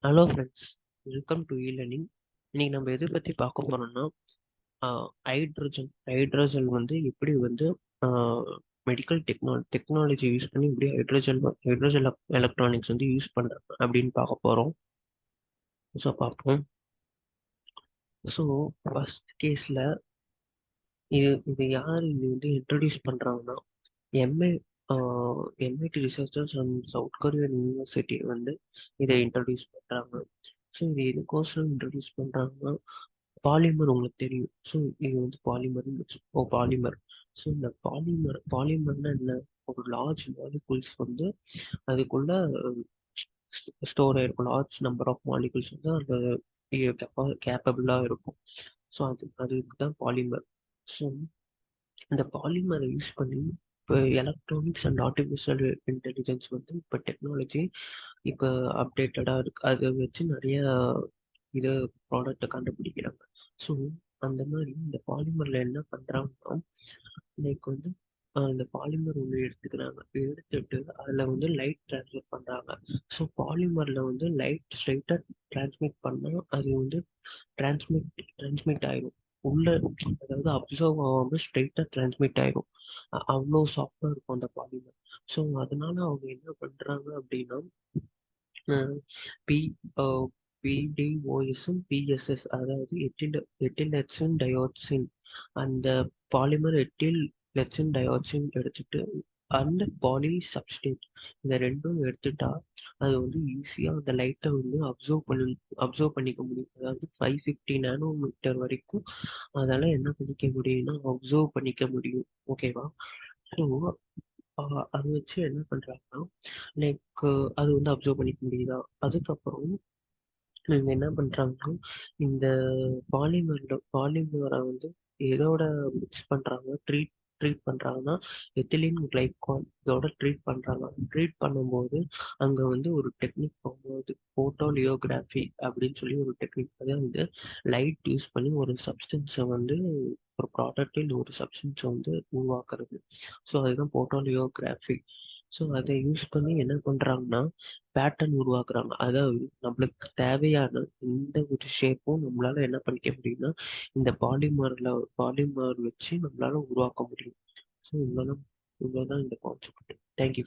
Hello friends, welcome to learning. இன்னைக்கு நம்ம எதை பற்றி பார்க்க போறோம்னா ஹைட்ரஜன் ஹைட்ரஜன் வந்து எப்படி வந்து மெடிக்கல் டெக்னாலஜி யூஸ் பண்ணி எப்படி ஹைட்ரஜன் எலக்ட்ரானிக்ஸ் வந்து யூஸ் பண்ணுறாங்க அப்படின்னு பார்க்க போகிறோம். ஸோ பார்ப்போம். ஸோ ஃபர்ஸ்ட் கேஸில் இது யார் இது வந்து இன்ட்ரடியூஸ் பண்ணுறாங்கன்னா MA MIT researchers and south Korean university வந்து இதை இன்ட்ரடியூஸ் பண்ணுறாங்க. ஸோ இது எதுக்கோசரம் இன்ட்ரடியூஸ் பண்ணுறாங்கன்னா பாலிமர் உங்களுக்கு தெரியும். ஸோ இது வந்து பாலிமர்னு பாலிமர். ஸோ இந்த பாலிமர்னா என்ன? ஒரு லார்ஜ் மாலிகுல்ஸ் வந்து அதுக்குள்ள ஸ்டோர் ஆயிருக்கும். லார்ஜ் நம்பர் ஆஃப் மாலிகுல்ஸ் வந்து அந்த கேப்பபிளாக இருக்கும். ஸோ அதுக்கு தான் பாலிமர். ஸோ இந்த பாலிமரை யூஸ் பண்ணி இப்போ எலக்ட்ரானிக்ஸ் அண்ட் ஆர்டிஃபிஷியல் இன்டெலிஜென்ஸ் வந்து இப்போ டெக்னாலஜி இப்போ அப்டேட்டடாக இருக்கு. அதை வச்சு நிறைய இது ப்ராடக்ட்டை கண்டுபிடிக்கிறாங்க. ஸோ அந்த மாதிரி இந்த பாலிமரில் என்ன பண்ணுறாங்கன்னா லைக் வந்து இந்த பாலிமர் ஒன்று எடுத்துக்கிறாங்க. எடுத்துட்டு அதில் வந்து லைட் ட்ரான்ஸ்மிட் பண்ணுறாங்க. ஸோ பாலிமரில் வந்து லைட் ஸ்ட்ரைட்டாக ட்ரான்ஸ்மிட் பண்ணால் அது வந்து டிரான்ஸ்மிட் ஆயிரும். உள்ள அதாவது அப்சர்வ் ஆகாமல் ஸ்ட்ரைட்டாக டிரான்ஸ்மிட் ஆயிரும். அவ்வளோ சாஃப்டாக இருக்கும் அந்த பாலிமர். ஸோ அதனால அவங்க என்ன பண்ணுறாங்க அப்படின்னா பி பிடிஓஎஸும் பிஎஸ்எஸ் அதாவது எட்டில் டயோக்சின் அந்த பாலிமர் எட்டில் லெட்சின் டயோக்சின் எடுத்துட்டு அந்த பாலி சப்ஸ்டேட் இந்த ரெண்டும் எடுத்துட்டா அது வந்து ஈஸியாக அந்த லைட்டை வந்து அப்சர்வ் பண்ணிக்க முடியும். அதாவது 550 நானோமீட்டர் வரைக்கும் அதெல்லாம் என்ன பண்ணிக்க முடியும்னா அப்சர்வ் பண்ணிக்க முடியும். ஓகேவா? ஸோ அது வச்சு என்ன பண்ணுறாங்கன்னா லைக் அது வந்து அப்சர்வ் பண்ணிக்க முடியுதா? அதுக்கப்புறம் இவங்க என்ன பண்றாங்கன்னா இந்த பாலிமரை வந்து எதோட மிக்ஸ் பண்றாங்க, ட்ரீட் ட்ரீட் பண்றாங்கன்னா எத்திலீன் கிளைகால் இதோட ட்ரீட் பண்றாங்க. ட்ரீட் பண்ணும்போது அங்க வந்து ஒரு டெக்னிக் போகும்போது போட்டோலியோகிராஃபி அப்படின்னு சொல்லி ஒரு டெக்னிக். அதாவது வந்து லைட் யூஸ் பண்ணி ஒரு சப்ஸ்டன்ஸை வந்து ஒரு ப்ராடக்ட் இல்லை ஒரு சப்ஸ்டன்ஸை வந்து உருவாக்குறது. ஸோ அதுதான் போட்டோலியோகிராஃபி. ஸோ அதை யூஸ் பண்ணி என்ன பண்றாங்கன்னா பேட்டர்ன் உருவாக்குறாங்க. அதாவது நம்மளுக்கு தேவையான எந்த ஒரு ஷேப்பும் நம்மளால என்ன பண்ணிக்க முடியும்னா இந்த பாலிமர் வச்சு நம்மளால உருவாக்க முடியும். ஸோ இவ்வளோதான் இந்த கான்செப்ட். தேங்க்யூ.